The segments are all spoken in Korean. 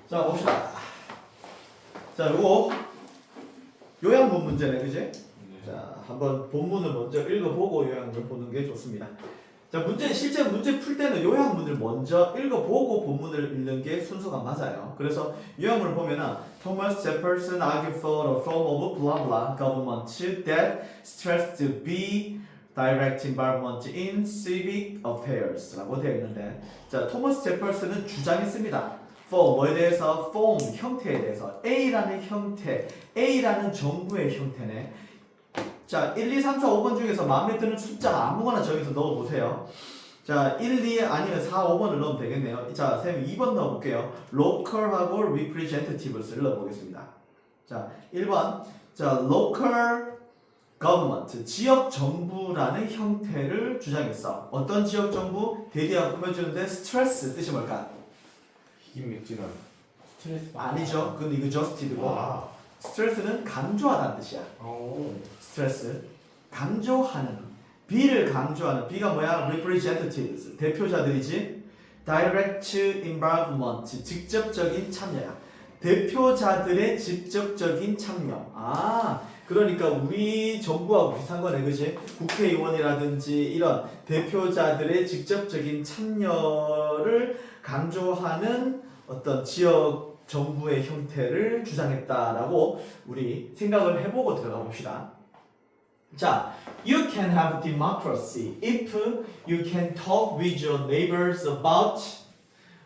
자, 봅시다. 자, 요거 요양본 문제네, 그지? 네. 자, 한번 본문을 먼저 읽어보고 요양을 보는 게 좋습니다. 자, 실제 문제 풀 때는 요양문을 먼저 읽어보고 본문을 읽는 게 순서가 맞아요. 그래서 요양문을 보면은 Thomas Jefferson argued for a form of blah blah government that stressed to be direct involvement in civic affairs라고 되어 있는데, 자, 토머스 제퍼슨은 주장했습니다. for 뭐에 대해서? form 형태에 대해서. A라는 형태, A라는 정부의 형태네. 자, 1, 2, 3, 4, 5번 중에서 마음에 드는 숫자 아무거나 저기서 넣어보세요. 자, 1, 2 아니면 4, 5번을 넣으면 되겠네요. 자, 선생님 2번 넣어볼게요. local하고 representative를 넣어보겠습니다. 자, 1번. 자, local government, 지역 정부라는 형태를 주장했어. 어떤 지역 정부? 대리하고 꾸며주는데 stress 뜻이 뭘까? 힘맥진한 스트레스 아니죠. 그건 이거 just이고. 아. 스트레스는 강조하다는 뜻이야. 오. 스트레스 강조하는, B를 강조하는. B가 뭐야? representatives 대표자들이지. direct involvement 직접적인 참여야. 대표자들의 직접적인 참여. 아, 그러니까 우리 정부하고 비슷한 거네, 그지? 국회의원이라든지 이런 대표자들의 직접적인 참여를 강조하는 어떤 지역 정부의 형태를 주장했다라고 우리 생각을 해보고 들어가 봅시다. 자, you can have democracy if you can talk with your neighbors about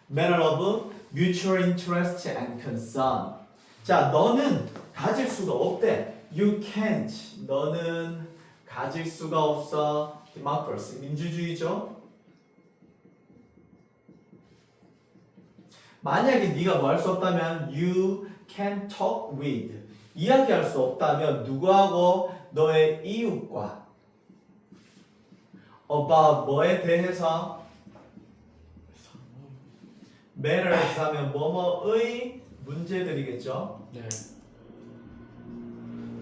matter of mutual interest and concern. 자, 너는 가질 수가 없대. You can't. 너는 가질 수가 없어. democracy. 민주주의죠. 만약에 네가 뭐 할 수 없다면 you can talk with. 이야기할 수 없다면 누구하고? 너의 이웃과 about 뭐에 대해서? matters 하면 뭐뭐의 문제들이겠죠. 네.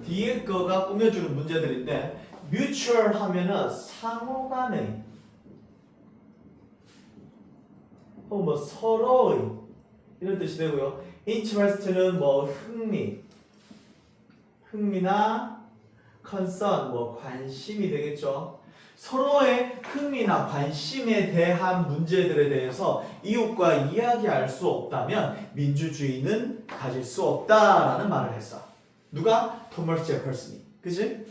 뒤에 거가 꾸며주는 문제들인데 mutual 하면은 상호간의 혹은 뭐 서로의 이런 뜻이 되고요. interest는 뭐 흥미나 concern 뭐 관심이 되겠죠. 서로의 흥미나 관심에 대한 문제들에 대해서 이웃과 이야기할 수 없다면 민주주의는 가질 수 없다라는 말을 했어. 누가? 토머스 제퍼슨이. 그치?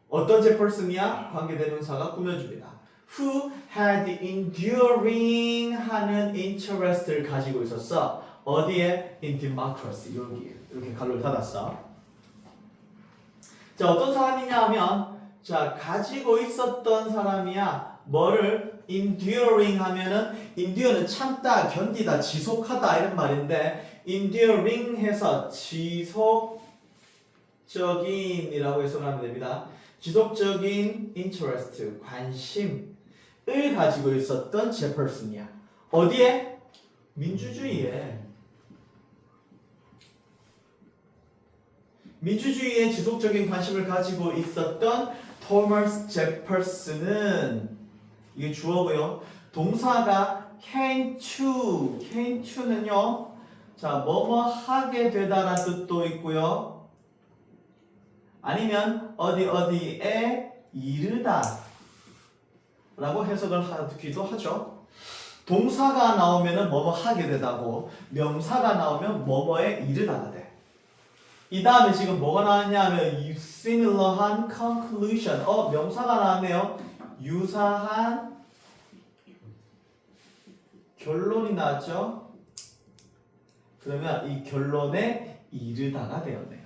어떤 제퍼슨이야? 관계대명사가 꾸며줍니다. Who had enduring 하는 interest를 가지고 있었어. 어디에? In democracy. 여기 이렇게 가로를 닫았어. 자, 어떤 사람이냐 하면, 자, 가지고 있었던 사람이야. 뭐를? enduring 하면은 endure는 참다, 견디다, 지속하다 이런 말인데 enduring 해서 지속적인이라고 해석을 하면 됩니다. 지속적인 interest, 관심을 가지고 있었던 제퍼슨이야. 어디에? 민주주의에. 민주주의에 지속적인 관심을 가지고 있었던 토머스 제퍼슨은, 이게 주어고요. 동사가 came to는요. 자, 뭐뭐 하게 되다라는 뜻도 있고요. 아니면 어디에 이르다 라고 해석을 하기도 하죠. 동사가 나오면은 뭐뭐 하게 되다고, 명사가 나오면 뭐뭐에 이르다가 돼. 이 다음에 지금 뭐가 나왔냐 하면 similar한 conclusion. 명사가 나왔네요. 유사한 결론이 나왔죠. 그러면 이 결론에 이르다가 되었네요.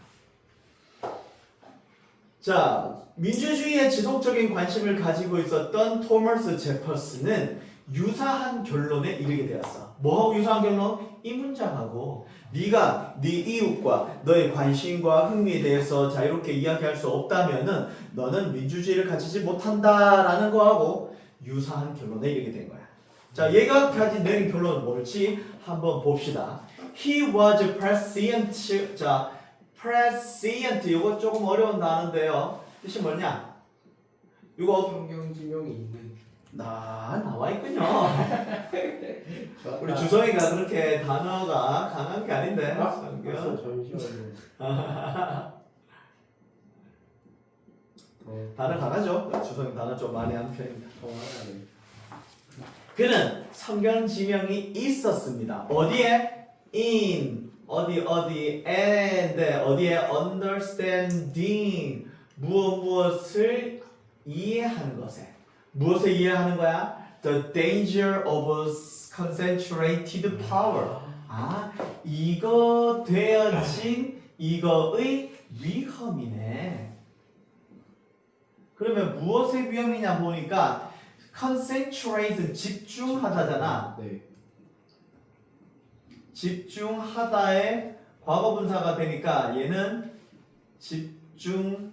자, 민주주의에 지속적인 관심을 가지고 있었던 토머스 제퍼슨은 유사한 결론에 이르게 되었어. 뭐하고 유사한 결론? 이 문장하고 네가 네 이웃과 너의 관심과 흥미에 대해서 자유롭게 이야기할 수 없다면은 너는 민주주의를 가지지 못한다라는 거하고 유사한 결론에 이르게 된 거야. 자, 얘가 가진 내린 결론은 뭘지 한번 봅시다. He was prescient. 자, prescient 이거 조금 어려운 단어인데요. 뜻이 뭐냐? 이거 성경지명이 있는. 나와 있군요. 우리 주성이가 그렇게 단어가 강한 게 아닌데. 성경. 잠시만요. 단어 강하죠? 주성이 단어 좀 많이 하는 편입니다. 더 하나네. 그는 성경 지명이 있었습니다. 어디에? in 어디 and 어디에 understanding 무엇을 이해하는 것에 무엇을 이해하는 거야? The danger of concentrated power. 이거 되어진 이거의 위험이네. 그러면 무엇의 위험이냐 보니까 concentrate 집중하다잖아. 네. 집중하다의 과거분사가 되니까 얘는 집중된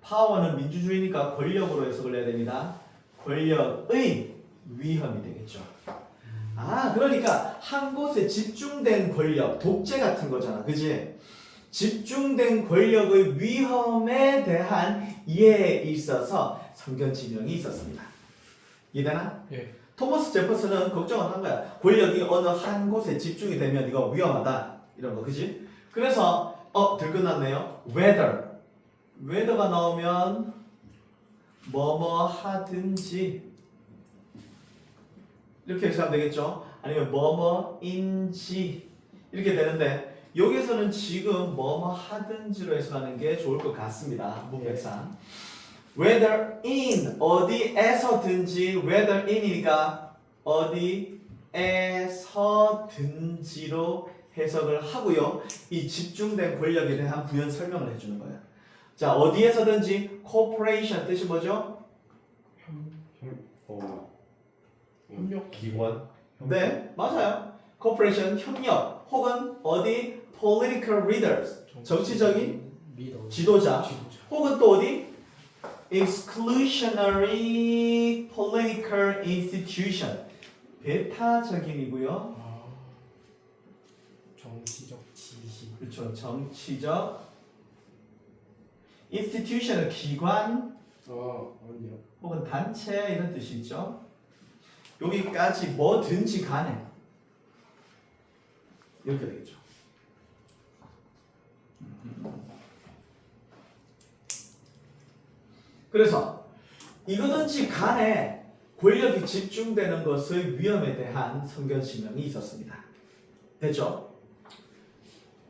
파워는 민주주의니까 권력으로 해석을 해야 됩니다. 권력의 위험이 되겠죠. 그러니까 한 곳에 집중된 권력, 독재 같은 거잖아. 그지? 집중된 권력의 위험에 대한 이해에 있어서 성경 지명이 있었습니다. 이해되나? 예. 토머스 제퍼슨은 걱정을 한 거야. 권력이 어느 한 곳에 집중이 되면 이거 위험하다. 이런 거, 그지? 그래서 들끝났네요. whether가 나오면 뭐뭐 하든지 이렇게 해석하면 되겠죠? 아니면 뭐뭐인지 이렇게 되는데 여기서는 지금 뭐뭐 하든지로 해석하는 게 좋을 것 같습니다. 문맥상. whether in 어디에서든지 whether in이니까 어디에서든지로 해석을 하고요. 이 집중된 권력에 대한 부연 설명을 해주는 거예요. 자, 어디에서든지 corporation 뜻이 뭐죠? 협력 기관. 네, 맞아요. corporation 협력 혹은 어디 political leaders 정치적인 리더. 지도자 혹은 또 어디 exclusionary political institution 배타적인이고요. 정치적 지시. 그렇죠. 정치적 institution은 기관 아니요. 혹은 단체 이런 뜻이 있죠. 여기까지 뭐든지 간에 이렇게 되겠죠. 그래서 이거든지 간에 권력이 집중되는 것의 위험에 대한 성경 지명이 있었습니다. 됐죠?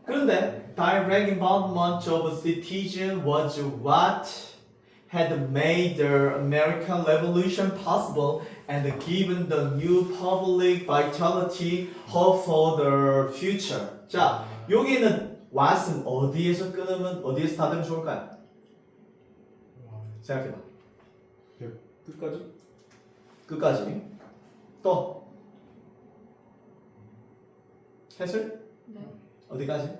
그런데 direct involvement of citizens was what had made the American Revolution possible and given the new public vitality hope for the future. 자, 여기는 what은 어디에서 끊으면 어디에서 닫으면 좋을까요? 생각해봐. 끝까지? 끝까지. 또 해설? 네. 어디까지?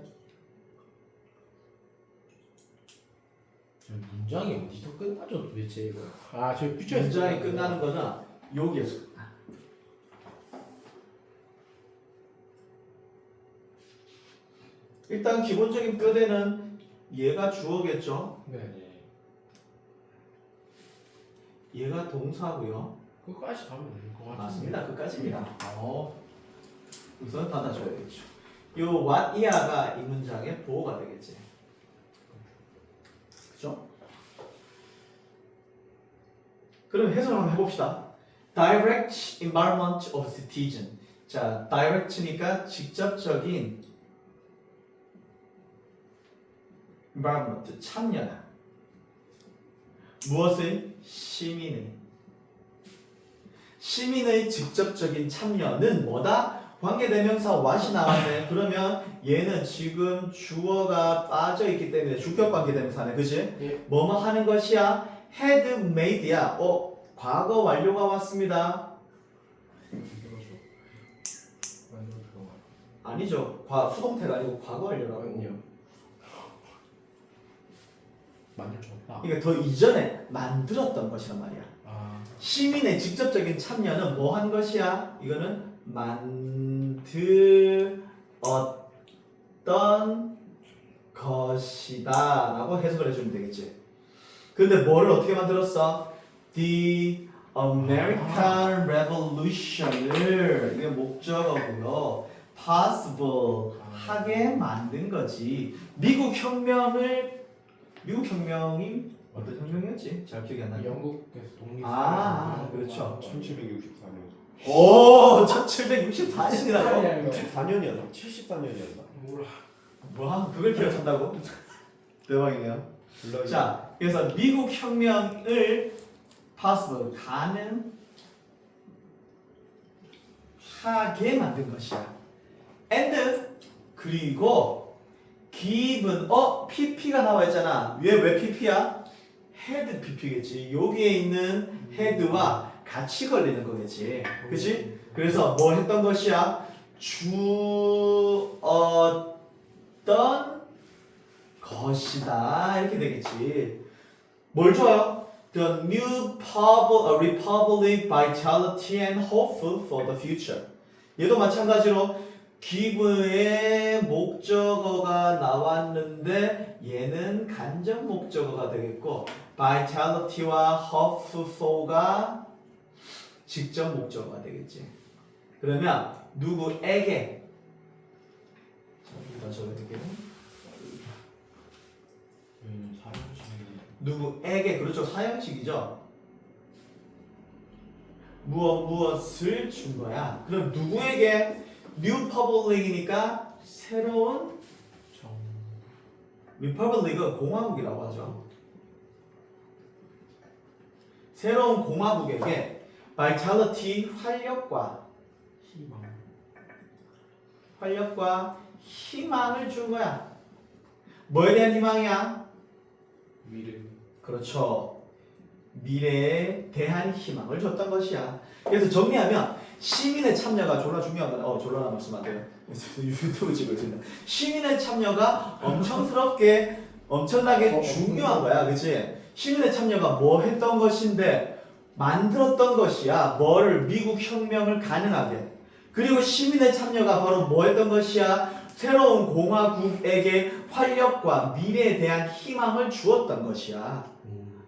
저 문장이 어디서 끝나죠 도대체 이거? 저 퓨처에서 문장이 끝나는 거는 여기에서 끝나. 일단 기본적인 뼈대는 얘가 주어겠죠. 네. 얘가 동사고요. 끝까지 가면 될 것 같아요. 맞습니다. 끝까지입니다. 우선 받아줘야겠죠. 요 what 이하가 이 문장의 보호가 되겠지. 그죠? 그럼 해석을 한번 해봅시다. Direct involvement of citizen. 자, direct니까 직접적인 involvement, 참여다. 무엇을? 시민의 직접적인 참여는 뭐다? 관계대명사 what이 나왔네. 그러면 얘는 지금 주어가 빠져있기 때문에 주격 관계대명사네. 그치? 예. 뭐뭐 하는 것이야? had made야. 과거 완료가 왔습니다. 아니죠. 수동태가 아니고 과거 완료라고. 아니요. 만들었다. 이게 더 이전에 만들었던 것이란 말이야. 시민의 직접적인 참여는 뭐 한 것이야? 이거는 만들었던 것이다 라고 해석을 해주면 되겠지. 근데 뭐를 어떻게 만들었어? the American Revolution을 이게 목적어고요. possible 하게 만든 거지. 미국 혁명이 어떤 혁명이었지? 잘 기억이 안 나요. 영국에서 독립. 그렇죠. 1764년. 오, 1764년이라고? 64년이었나? 74년이었나? 몰라. 와, 그걸 기억한다고? 대박이네요. 블락이. 자, 그래서 미국 혁명을 possible 가능하게 만든 것이야. and 그리고 given pp가 나와 있잖아. 왜 pp야? head pp겠지. 여기에 있는 head와 같이 걸리는 거겠지. 그렇지? 그래서 뭐 했던 것이야? 주었던 것이다. 이렇게 되겠지. 뭘 줘요? The new republic vitality and hopeful for the future. 얘도 마찬가지로 give의 목적어가 나왔는데 얘는 간접 목적어가 되겠고 vitality와 hopeful가 직접 목적어가 되겠지. 그러면 누구에게? 자, 적어드릴게요. 누구에게? 그렇죠. 사형식이죠. 무엇을 준 거야? 그럼 누구에게? New Public이니까 새로운 Republic은 공화국이라고 하죠. 새로운 공화국에게 Vitality 활력과 희망을 준 거야. 뭐에 대한 희망이야? 미래. 그렇죠. 미래에 대한 희망을 줬던 것이야. 그래서 정리하면 시민의 참여가 졸라 중요한 거야. 졸라나 말씀 안 돼요. 유튜브 찍고 있습니다. 시민의 참여가 엄청나게 중요한 거야. 그치? 시민의 참여가 뭐 했던 것인데 만들었던 것이야. 뭐를? 미국 혁명을 가능하게. 그리고 시민의 참여가 바로 뭐 했던 것이야? 새로운 공화국에게 활력과 미래에 대한 희망을 주었던 것이야.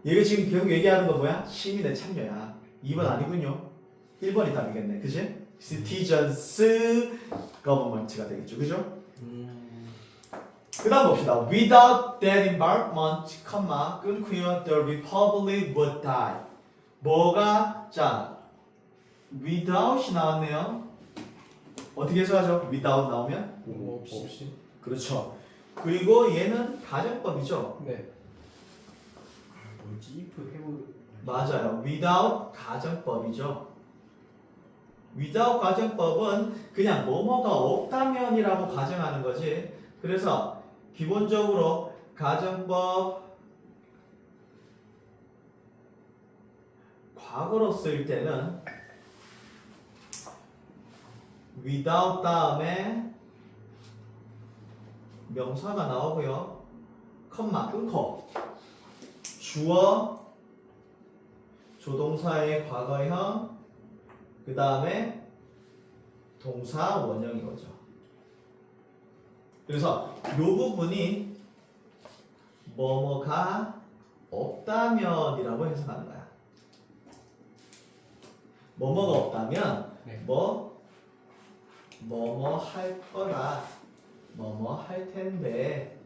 얘가 지금 계속 얘기하는 거 뭐야? 시민의 참여야. 2번 아니군요. 1번이 답이겠네. 그치? Citizens Government가 되겠죠. 그죠? 그 다음 봅시다. Without that embarkment, 끊고요. The Republic would die. 뭐가? 자, without이 나왔네요. 어떻게 해석하죠? without 나오면? 없이. 그렇죠. 그리고 얘는 가정법이죠. 네. 뭐지? if have. 맞아요. without 가정법이죠. without 가정법은 그냥 뭐뭐가 없다면이라고 가정하는 거지. 그래서 기본적으로 가정법 과거로 쓸 때는 without 다음에 명사가 나오고요. 컴마 끊고 주어 조동사의 과거형 그 다음에 동사 원형인 거죠. 그래서 이 부분이 뭐뭐가 없다면이라고 해석하는 거야. 뭐뭐가 없다면 네. 뭐뭐 할 거다, 뭐뭐 할 텐데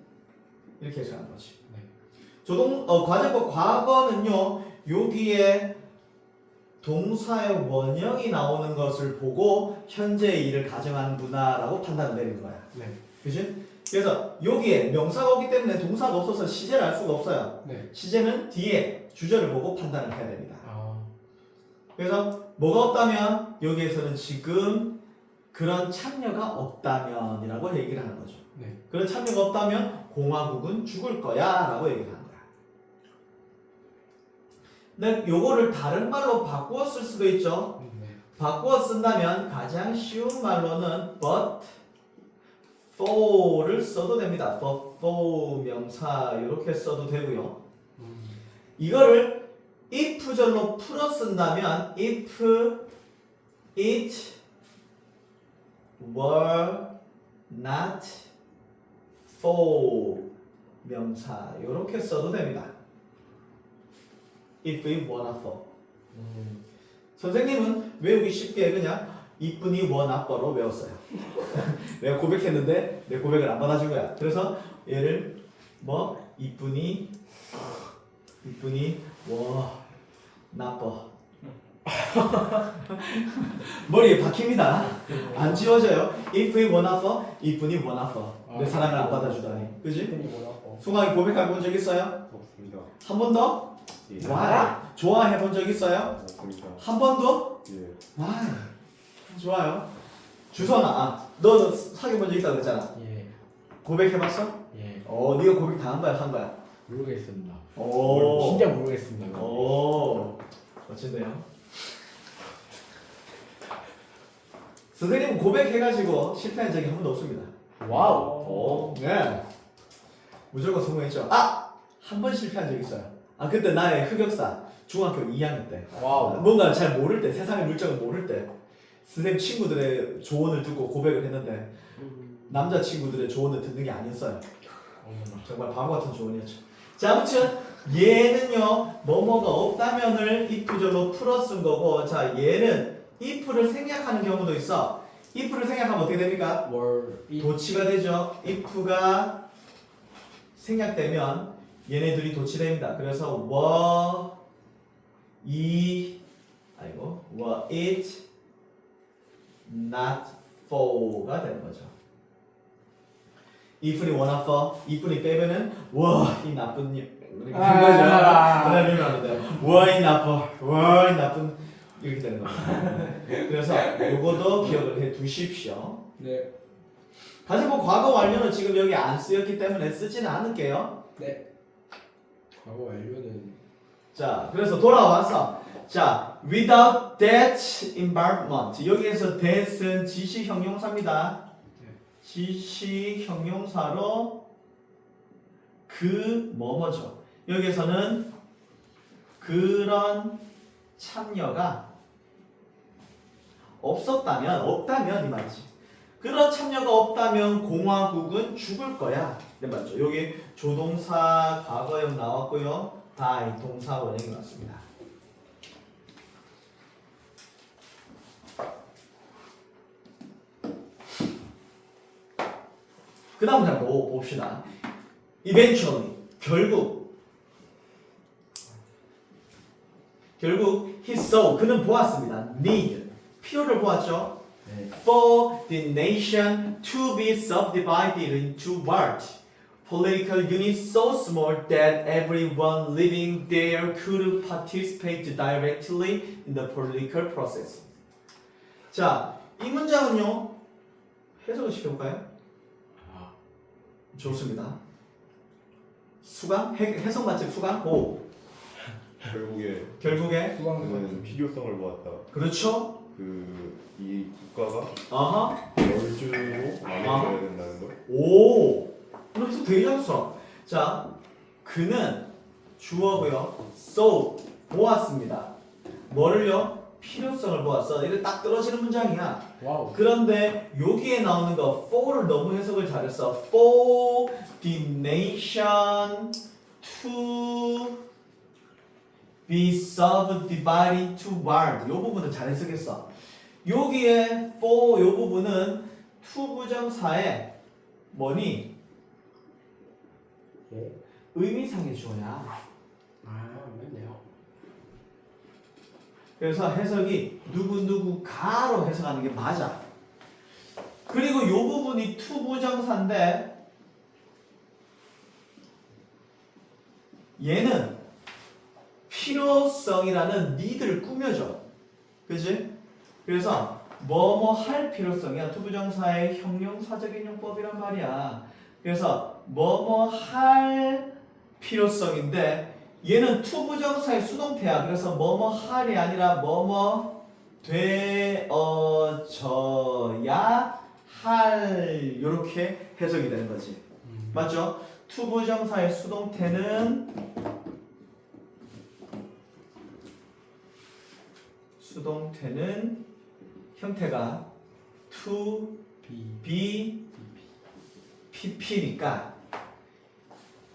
이렇게 해석하는 거지. 네. 과정법 과거는요 여기에 동사의 원형이 나오는 것을 보고 현재의 일을 가정하는구나라고 판단을 내리는 거야. 네. 그치? 그래서 여기에 명사가 오기 때문에 동사가 없어서 시제를 알 수가 없어요. 네. 시제는 뒤에 주절을 보고 판단을 해야 됩니다. 아. 그래서 뭐가 없다면 여기에서는 지금 그런 참여가 없다면이라고 얘기를 하는 거죠. 네. 그런 참여가 없다면 공화국은 죽을 거야 라고 얘기를 하는 거야. 근데 요거를 다른 말로 바꾸어 쓸 수도 있죠. 네. 바꾸어 쓴다면 가장 쉬운 말로는 but for를 써도 됩니다. but for 명사 이렇게 써도 되고요. 이거를 if절로 풀어 쓴다면 if it were not for 명사 이렇게 써도 됩니다. if we wanna fall. 선생님은 외우기 쉽게 그냥 이쁜이 원아빠로 외웠어요. 내가 고백했는데 내 고백을 안 받아준 거야. 그래서 얘를 뭐 이쁜이 원아빠 머리에 박힙니다. 안 지워져요. If we wanna fall, 이쁜이 wanna fall. 내 사랑을 안 받아주다니, 그지? 숭아이 고백해 본 적 있어요? 없습니다. 한 번 더? 예. 와, 좋아해 본 적 있어요? 없습니다. 한 번 더? 예. 와, 좋아요. 주선아, 너 사귀어 본 적 있다고 그랬잖아. 예. 고백해봤어? 예. 네가 고백 다 한 거야, 한 거야? 모르겠습니다. 오, 진짜 모르겠습니다. 오, 멋진데요. 선생님은 고백해가지고 실패한 적이 한 번도 없습니다. 와우. 네. 무조건 성공했죠. 한 번 실패한 적 있어요. 그때 나의 흑역사 중학교 2학년 때. 와우. 뭔가 잘 모를 때, 세상의 물정을 모를 때, 선생님 친구들의 조언을 듣고 고백을 했는데 남자 친구들의 조언을 듣는 게 아니었어요. 정말 바보 같은 조언이었죠. 자, 아무튼 얘는요 뭐뭐가 없다면을 if절로 풀어 쓴 거고, 자 얘는 if를 생략하는 경우도 있어. if를 생략하면 어떻게 됩니까? 도치가 되죠. if가 생략되면 얘네들이 도치됩니다. 그래서 were it not for가 되는 거죠. if이 wanna for, if이 빼면은 이 나쁜 년 이렇게 된 거죠. 그다음에 안 돼요. 이 나쁜 이렇게 되는 겁니다. 그래서 요거도 기억을 해 두십시오. 네. 사실 뭐 과거 완료는 지금 여기 안 쓰였기 때문에 쓰지는 않을게요. 네. 과거 완료는 자, 그래서 돌아와서 자, without that involvement, 여기에서 that은 지시 형용사입니다. 지시 형용사로 그 뭐뭐죠. 여기에서는 그런 참여가 없다면 이 말이지. 그런 참여가 없다면 공화국은 죽을 거야. 네, 맞죠. 여기 조동사 과거형 나왔고요. die 동사 원형이 나왔습니다. 그 다음 장 봅시다. eventually, 결국 he saw, 그는 보았습니다. need, 필요를 보았죠. 네. For the nation to be subdivided into what? Political units so small that everyone living there could participate directly in the political process. 자, 이 문장은요, 해석을 시켜볼까요? 좋습니다. 수강? 해석 맛집 수강? 오. 결국에 그는 필요성을 보았다. 그렇죠? 이 국가가 아하. 열주로 나눠져야 된다는 거. 오. 그럼 해석 되게 잘했어. 자, 그는 주어고요. so 보았습니다. 뭐를요? 필요성을 보았어. 이게 딱 떨어지는 문장이야. 와우. 그런데 여기에 나오는 거 for를 너무 해석을 잘했어. For the nation to be subdivided to what? 요 부분은 잘 해석했어. 여기에 for 요 부분은 to 부정사에 뭐니? 네. 의미상의 주어야. 맞네요. 그래서 해석이 누구누구가로 해석하는 게 맞아. 그리고 요 부분이 to 부정사인데 얘는 필요성이라는 need를 꾸며줘. 그치? 그래서 뭐뭐 할 필요성이야. to 부정사의 형용사적인 용법이란 말이야. 그래서 뭐뭐 할 필요성인데 얘는 to 부정사의 수동태야. 그래서 뭐뭐 할이 아니라 뭐뭐 되어져야 할 요렇게 해석이 되는 거지. 맞죠? to 부정사의 수동태는 형태가 to be pp니까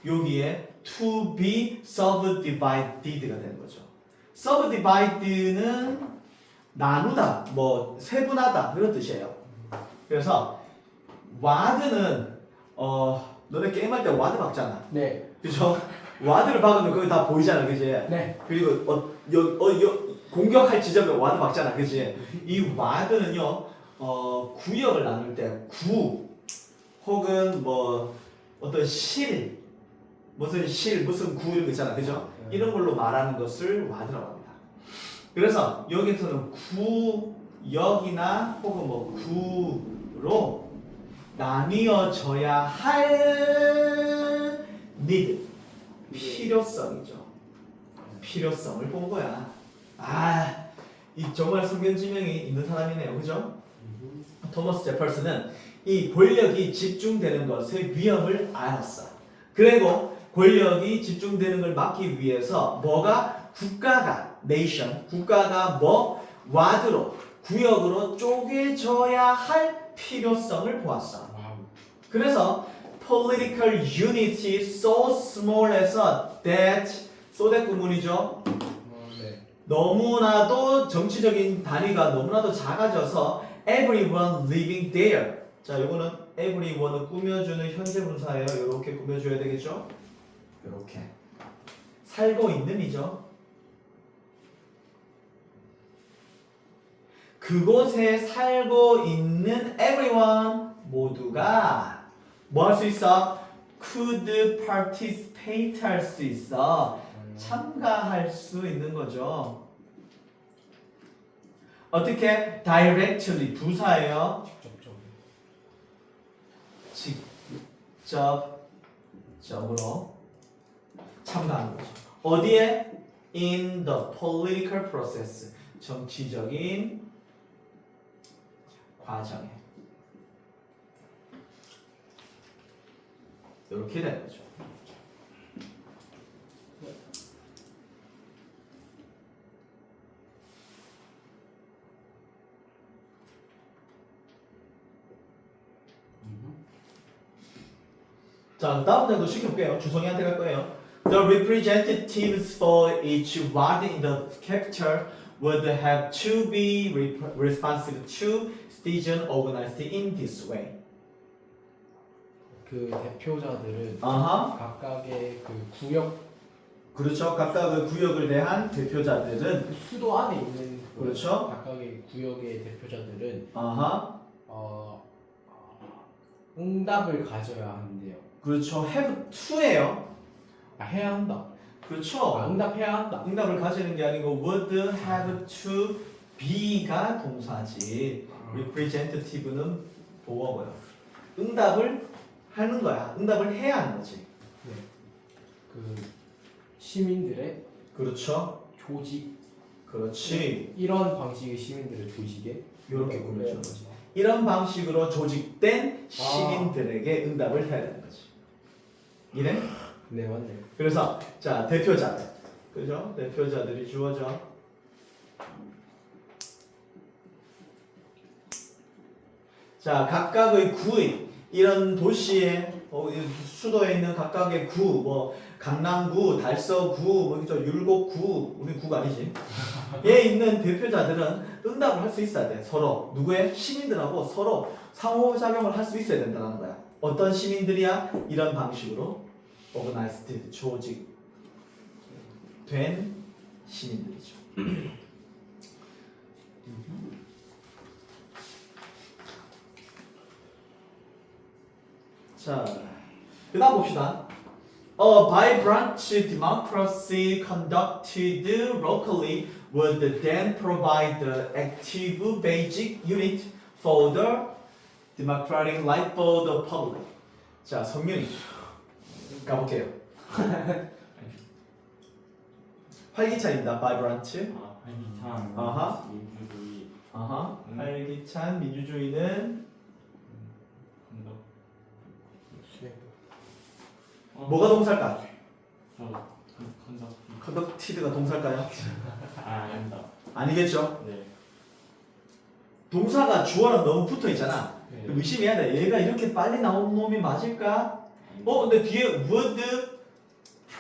여기에 to be subdivided가 되는 거죠. subdivided는 나누다, 뭐 세분하다 그런 뜻이에요. 그래서 와드는 너네 게임할 때 와드 박잖아. 네. 그죠? 와드를 박으면 거기 다 보이잖아, 그지? 네. 그리고 공격할 지점에 와드 박잖아, 그지? 이 와드는요, 구역을 나눌 때 구 혹은 뭐 어떤 무슨 구 이런 거 있잖아, 그죠? 이런 걸로 말하는 것을 와드라고 합니다. 그래서 여기서는 구역이나 혹은 뭐 구로 나뉘어져야 할 need, 필요성이죠. 필요성을 본 거야. 이 정말 성견지명이 있는 사람이네요, 그죠? 토머스 제퍼슨은 이 권력이 집중되는 것의 위험을 알았어. 그리고 권력이 집중되는 걸 막기 위해서 국가가 뭐 와드로 구역으로 쪼개져야 할 필요성을 보았어. 그래서 political unity so small에서 that 구문이죠. 네. 너무나도 정치적인 단위가 너무나도 작아져서 everyone living there. 자, 요거는 everyone을 꾸며주는 현재 분사예요. 이렇게 꾸며줘야 되겠죠? 이렇게 살고 있는이죠. 그곳에 살고 있는 everyone 모두가 뭐 할 수 있어? could participate 할 수 있어. 참가할 수 있는 거죠. 어떻게? directly 부사예요. 직접적으로 참가하는 거죠. 어디에? in the political process. 정치적인 과정에. 이렇게 되는 거죠. 자, 다음 장도 시켜볼게요. 주성이한테 갈 거예요. The representatives for each ward in the capital would have to be responsive to citizen organized in this way. 그 대표자들은 아하. 각각의 그 구역, 그렇죠. 각각의 구역을 대한 대표자들은 그 수도 안에 있는 그 그렇죠. 각각의 구역의 대표자들은 아하. 응답을 가져야 하는데요. 그렇죠. have to예요. 해야 한다. 그렇죠. 응답해야 한다. 응답을 가지는 게 아니고 would have to be가 동사지. representative는 보어고요. 응답을 하는 거야. 응답을 해야 하는 거지. 네. 그 시민들의 그렇죠. 조직. 그렇지. 이런 방식의 시민들의 조직에 이렇게 꾸며주는 거지. 이런 방식으로 조직된 시민들에게 응답을 해야 되는 거지. 이래? 네, 맞네요. 그래서 자, 대표자들. 그죠? 대표자들이 주어져. 자, 각각의 구의 이런 도시의 수도에 있는 각각의 구, 뭐 강남구, 달서구, 뭐 율곡구, 우리 구가 아니지. 에 있는 대표자들은 응답을 할 수 있어야 돼. 서로 누구의 시민들하고 서로 상호작용을 할 수 있어야 된다는 거야. 어떤 시민들이야? 이런 방식으로 organized 조직된 시민들이죠. 자, 그다음 봅시다. A vibrant democracy conducted locally would then provide the active basic unit for the democratic life for the public. 자, 성민이 가볼게요. 활기찬입니다. vibrant. 활기찬 아하. 민주주의 아하. 활기찬 민주주의는 뭐가 동사일까? conducted가 동사일까요? 아닙니다. 아니겠죠. 네. 동사가 주어랑 너무 붙어 있잖아. 네. 의심해야 돼. 얘가 이렇게 빨리 나온 놈이 맞을까? 근데 뒤에 would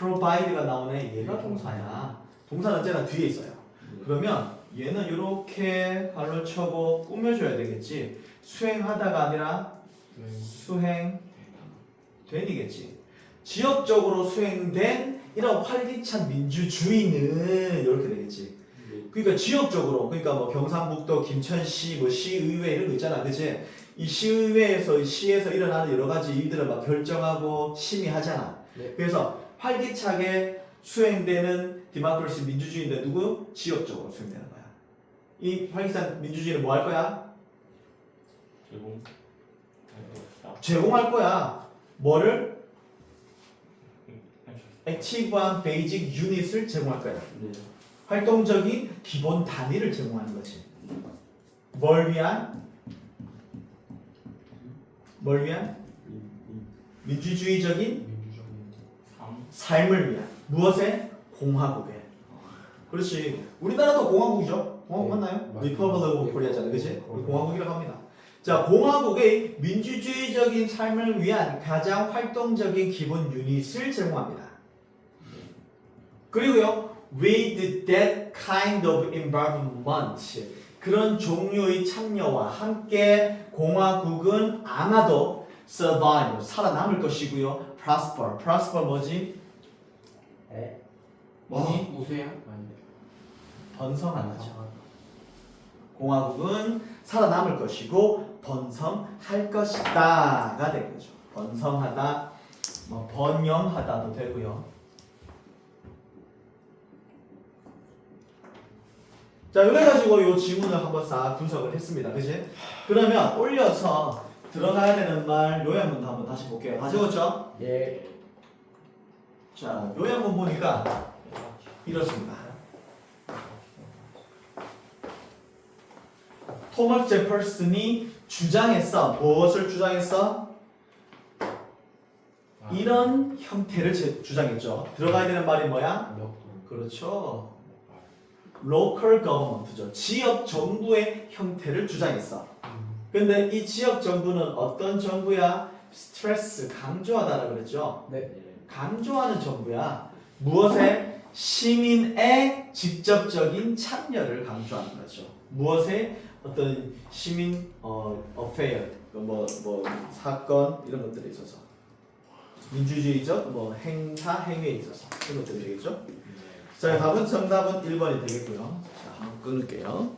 provide가 나오네. 얘가 동사야. 동사는 언제나 뒤에 있어요. 그러면 얘는 이렇게 발로 쳐고 꾸며줘야 되겠지. 수행하다가 아니라 수행된이겠지. 지역적으로 수행된 이런 활기찬 민주주의는 이렇게 되겠지. 그러니까 지역적으로, 그러니까 뭐 경상북도 김천시 뭐 시의회 이런 거 있잖아, 그치? 이 시의회에서 시에서 일어나는 여러 가지 일들을 막 결정하고 심의하잖아. 네. 그래서 활기차게 수행되는 디모크라시 민주주의인데 누구? 지역적으로 수행되는 거야. 이 활기찬 민주주의는 뭐 할 거야? 제공. 제공할 거야. 뭐를? 액티브한 베이직 유닛을 제공할 거야. 네. 활동적인 기본 단위를 제공하는 거지. 뭘 위한? 뭘 위한? 민주주의적인 삶을 위한. 무엇에? 공화국에. 그렇지. 우리나라도 공화국이죠. 공화국 네, 맞나요? 맞습니다. 리퍼블릭 오브 네, 코리아잖아요, 그렇지? 네, 우리 공화국이라고 합니다. 자, 공화국의 민주주의적인 삶을 위한 가장 활동적인 기본 유닛을 제공합니다. 그리고요, with that kind of involvement, 그런 종류의 참여와 함께 공화국은 아마도 survive, 살아남을 것이고요. prosper 뭐지? 에? 뭐니? 우세요? 아닌데. 번성하는 거죠. 공화국은 살아남을 것이고 번성할 것이다가 된 거죠. 번성하다, 뭐 번영하다도 되고요. 자, 이래 가지고 이 지문을 한번 싹 분석을 했습니다. 그지? 그러면 올려서 들어가야 되는 말 요약문도 한번 다시 볼게요. 다 적었죠? 예. 자, 요약문 보니까 이렇습니다. 토머스 제퍼슨이 주장했어. 무엇을 주장했어? 이런 형태를 주장했죠. 들어가야 되는 말이 뭐야? 그렇죠. local government죠. 지역 정부의 형태를 주장했어. 근데 이 지역 정부는 어떤 정부야? 스트레스, 강조하다라 그랬죠. 네. 강조하는 정부야. 무엇에? 시민의 직접적인 참여를 강조하는 거죠. 무엇에? 어떤 시민 affair, 뭐 사건 이런 것들에 있어서 민주주의적 뭐 행사 행위에 있어서 그런 것들이 되겠죠. 자, 답은 정답은 1번이 되겠고요. 자, 한번 끊을게요.